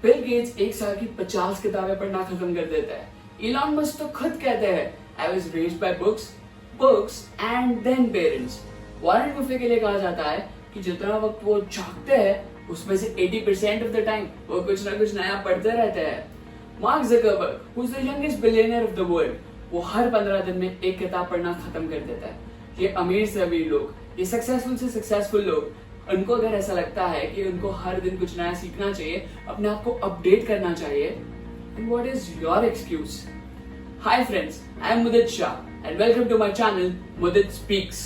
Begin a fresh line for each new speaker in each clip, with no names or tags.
Bill Gates एक साल की 50 किताबें पढ़ना खत्म कर देता है। इलॉन मस्क तो खुद कहते हैं, I was raised by books and then parents. Warren Buffett के लिए कहा जाता है कि जितना वक्त वो जागते हैं उसमें से 80% ऑफ द टाइम वो कुछ ना कुछ नया पढ़ते रहते हैं। Mark Zuckerberg, who is the youngest billionaire of the world, वो हर 15 दिन में एक किताब पढ़ना खत्म कर देता है। ये अमीर से अमीर लोग, ये सक्सेसफुल से सक्सेसफुल लोग, उनको अगर ऐसा लगता है कि उनको हर दिन कुछ नया सीखना चाहिए, अपने आप को अपडेट करना चाहिए, and what is your excuse? Hi friends, I am Mudit Shah and welcome to my channel Mudit Speaks.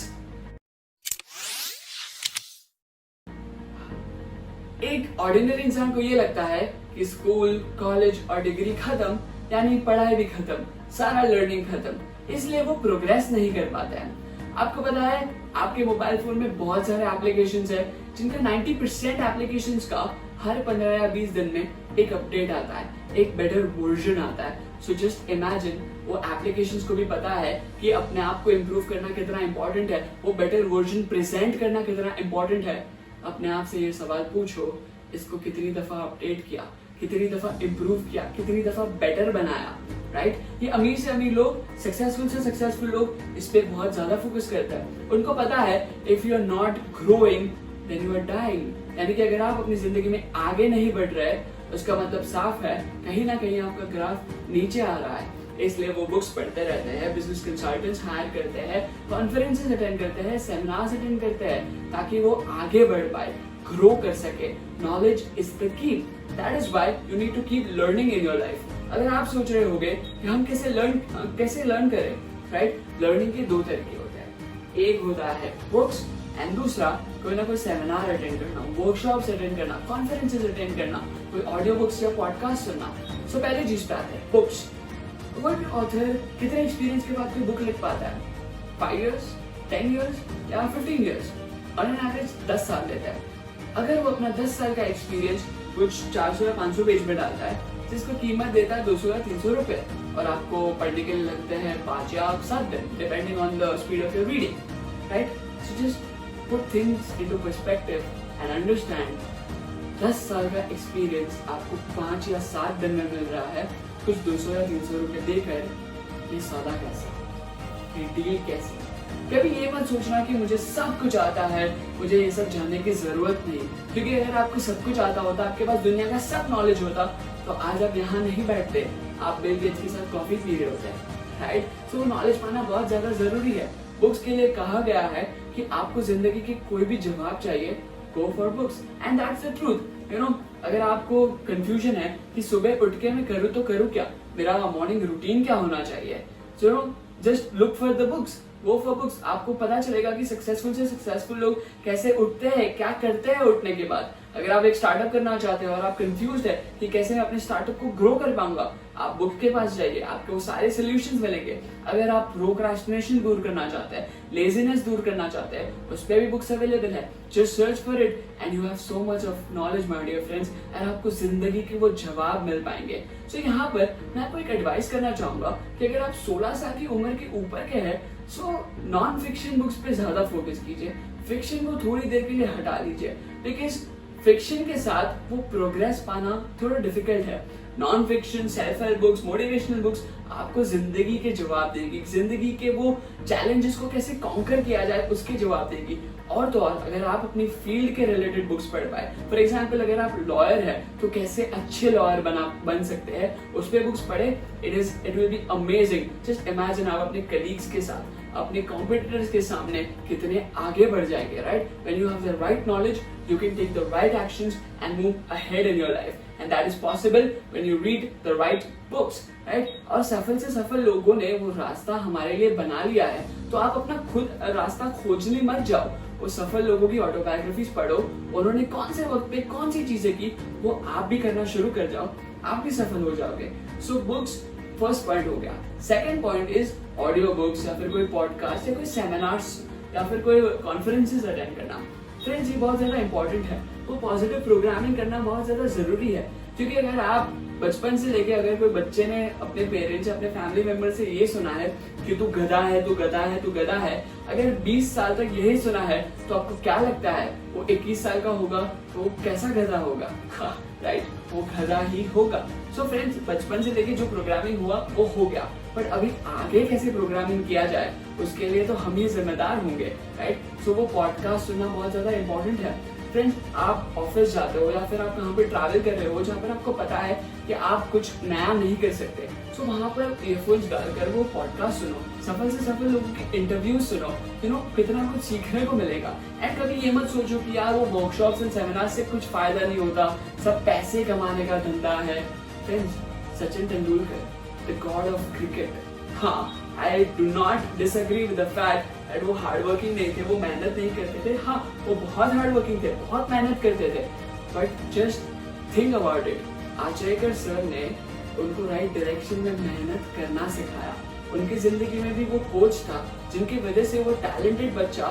एक ऑर्डिनरी इंसान को ये लगता है कि स्कूल, कॉलेज और डिग्री खत्म, यानी पढ़ाई भी खत्म, सारा लर्निंग खत्म, इसलिए वो प्रोग्रेस नहीं कर पाता है। आपको पता है आपके मोबाइल फोन में बहुत सारे एप्लीकेशंस है जिनका 90% एप्लीकेशंस का हर 15 या 20 दिन में एक अपडेट आता है, एक बेटर वर्जन आता है। सो जस्ट इमेजिन, वो एप्लीकेशंस को भी पता है कि अपने आप को इम्प्रूव करना कितना इंपॉर्टेंट है, वो बेटर वर्जन प्रेजेंट करना कितना इंपॉर्टेंट है। अपने आप से ये सवाल पूछो, इसको कितनी दफा अपडेट किया, कितनी दफा इम्प्रूव किया, कितनी दफा बेटर बनाया, राइट? ये अमीर से अमीर लोग, सक्सेसफुल से सक्सेसफुल लोग इस पे बहुत ज्यादा फोकस करते हैं। उनको पता है if you are not growing then you are dying, यानी कि अगर आप अपनी जिंदगी में आगे नहीं बढ़ रहे उसका मतलब साफ है कहीं ना कहीं आपका ग्राफ नीचे आ रहा है। इसलिए वो बुक्स पढ़ते रहते हैं, बिजनेस कंसल्टेंट्स हायर करते हैं, कॉन्फ्रेंसेस अटेंड करते हैं, सेमिनार्स अटेंड करते हैं ताकि वो आगे बढ़ पाए, ग्रो कर सके। Knowledge is the key, that is why you need to keep learning in your life. अगर आप सोच रहे होगे कि हम कैसे लर्न करें, राइट? लर्निंग के दो तरीके होते हैं, एक होता है बुक्स एंड दूसरा कोई ना कोई सेमिनार अटेंड करना, वर्कशॉप्स अटेंड करना, कॉन्फ्रेंसेस अटेंड करना, कोई ऑडियो बुक्स या पॉडकास्ट सुनना। सो पहले चीज पे आते हैं बुक्स। कोई ऑथर कितने एक्सपीरियंस के बाद कोई बुक लिख पाता है? 5 years, 10 years या 15 years? ऑन एन एवरेज 10 साल लेता है। अगर वो अपना 10 साल का एक्सपीरियंस कुछ 400 या 500 पेज में डालता है जिसको कीमत देता है 200 या 300 रुपए, और आपको पढ़ने के लिए लगते हैं 5 या 7 दिन, depending on the speed of your reading, right? So just put things into perspective and understand, 10 साल का एक्सपीरियंस आपको 5 या 7 दिन में मिल रहा है, कुछ 200 या 300 रुपए देकर। ये सौदा कैसा, ये डील कैसी? कभी ये मत सोचना कि मुझे सब कुछ आता है, मुझे ये सब जानने की जरूरत नहीं, क्योंकि अगर आपको सब कुछ आता होता, आपके पास दुनिया का सब नॉलेज होता, तो आज आप यहाँ नहीं बैठते, आप बिल गेट्स के साथ कॉफी पी रहे होते, राइट? सो नॉलेज पाना बहुत ज्यादा जरूरी है। बुक्स के लिए कहा गया है कि आपको जिंदगी के कोई भी जवाब चाहिए, go for books and that's the truth. You know, अगर आपको कंफ्यूजन है कि सुबह उठ के मैं करूँ तो करूँ क्या, मेरा मॉर्निंग रूटीन क्या होना चाहिए, so just look for the books, go for books. आपको पता चलेगा कि सक्सेसफुल से सक्सेसफुल लोग कैसे उठते हैं, क्या करते हैं उठने के बाद। अगर आप एक स्टार्टअप करना चाहते हो और आप कंफ्यूज्ड है कि कैसे मैं अपने स्टार्टअप को ग्रो कर पाऊंगा, आप बुक के पास जाइए, आपको सारे सॉल्यूशंस मिलेंगे। अगर आप प्रोक्रास्टिनेशन दूर करना चाहते हैं, लेजीनेस दूर करना चाहते हैं, उस पर भी बुक्स अवेलेबल है। Just search for it and you have so much of knowledge my dear friends, and आपको जिंदगी के वो जवाब मिल पाएंगे। सो यहाँ पर मैं आपको एक एडवाइस करना चाहूंगा कि अगर आप 16 साल की उम्र के ऊपर के हैं, सो नॉन फिक्शन बुक्स पे ज्यादा फोकस कीजिए, फिक्शन को थोड़ी देर के लिए हटा लीजिए, बिकॉज फिक्शन के साथ वो प्रोग्रेस पाना थोड़ा डिफिकल्ट है। Non fiction, self help books, motivational books आपको जिंदगी के जवाब देगी, जिंदगी के वो चैलेंजेस को कैसे कॉन्कर किया जाए उसके जवाब देगी। और तो और अगर आप अपनी फील्ड के रिलेटेड बुक्स पढ़ पाए, फॉर एग्जाम्पल अगर आप लॉयर है तो कैसे अच्छे लॉयर बन सकते हैं, उस पर बुक्स पढ़े, it will be amazing. Just imagine आप अपने कलीग्स के साथ, अपने कॉम्पिटिटर्स के सामने कितने आगे बढ़ जाएंगे, right? When you have the right knowledge, you can take the right actions and move ahead in your life, and that is possible when you read the right books, right? और सफल से सफल लोगों ने वो रास्ता हमारे लिए बना लिया है, तो आप अपना खुद रास्ता खोजने मत जाओ, वो सफल लोगों की ऑटोबायोग्राफीज पढ़ो, उन्होंने कौन से वक्त पे कौन सी चीजें की, वो आप भी करना शुरू कर जाओ, आप भी सफल हो जाओगे। सो बुक्स फर्स्ट पॉइंट हो गया। Second point is audio books, या फिर कोई पॉडकास्ट या कोई सेमिनार्स या फिर कोई कॉन्फ्रेंसेस अटेंड करना। फ्रेंड्स, ये बहुत ज्यादा इंपॉर्टेंट है। वो पॉजिटिव प्रोग्रामिंग करना बहुत ज्यादा जरूरी है। क्योंकि अगर आप बचपन से लेके अगर कोई बच्चे ने अपने पेरेंट्स अपने फैमिली मेंबर से ये सुना है कि तू गधा है, तू गधा है, तू गधा है, अगर 20 साल तक यही सुना है तो आपको क्या लगता है वो 21 साल का होगा तो वो कैसा गधा होगा? राइट, वो गधा ही होगा। सो फ्रेंड्स, बचपन से लेके जो प्रोग्रामिंग हुआ वो हो गया, बट अभी आगे कैसे प्रोग्रामिंग किया जाए उसके लिए तो हम ही जिम्मेदार होंगे। राइट, सो वो पॉडकास्ट सुनना बहुत ज्यादा इंपॉर्टेंट है। फ्रेंड्स, आप ऑफिस जाते हो या फिर आप कहाँ पे ट्रैवल कर रहे हो जहाँ पर आपको पता है कि आप कुछ नया नहीं कर सकते, सो वहाँ पर ईयरफोन्स डालकर वो पॉडकास्ट सुनो, सफल से सफल लोगों के इंटरव्यूज सुनो, कितना कुछ सीखने को मिलेगा। एंड कभी ये मत सोचो कि यार वो वर्कशॉप्स एंड सेमिनार से कुछ फायदा नहीं होता, सब पैसे कमाने का धंधा है। Friends, Sachin Tendulkar, the god of cricket, हाँ, I do not disagree with the fact that वो हार्ड वर्किंग नहीं थे, वो मेहनत नहीं करते थे। हाँ, वो बहुत हार्ड वर्किंग थे, बहुत मेहनत करते थे, but just think about it, Achrekar sir ने उनको राइट डायरेक्शन में मेहनत करना सिखाया। उनकी जिंदगी में भी वो कोच था जिनकी वजह से वो टैलेंटेड बच्चा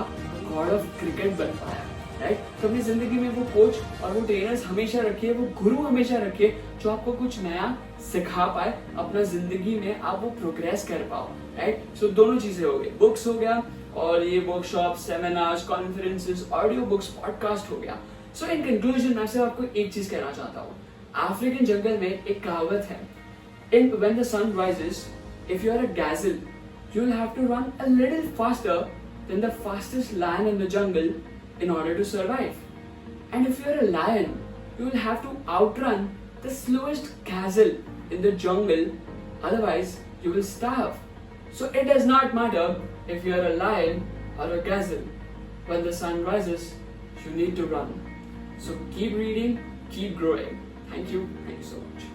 गॉड ऑफ क्रिकेट बन पाया। राइट, तो अपनी जिंदगी में वो कोच और वो ट्रेनर्स हमेशा रखिए, वो गुरु हमेशा रखिए जो आपको कुछ नया सिखा पाए, अपना जिंदगी में आप वो प्रोग्रेस कर पाओ। राइट, सो दोनों चीजें हो गई, बुक्स हो गया और ये workshop, seminars, conferences, audio books, podcast हो गया। सो इन कंक्लूजन मैं सिर्फ आपको एक चीज कहना चाहता हूँ। अफ्रीकन जंगल में एक कहावत है, when the sun rises, if you are a gazelle, you will have to run a little faster than the fastest lion in the jungle in order to survive. And if you are a lion, you will have to outrun the slowest gazelle in the jungle, otherwise you will starve. So it does not matter if you are a lion or a gazelle. When the sun rises, you need to run. So keep reading, keep growing. Thank you so much.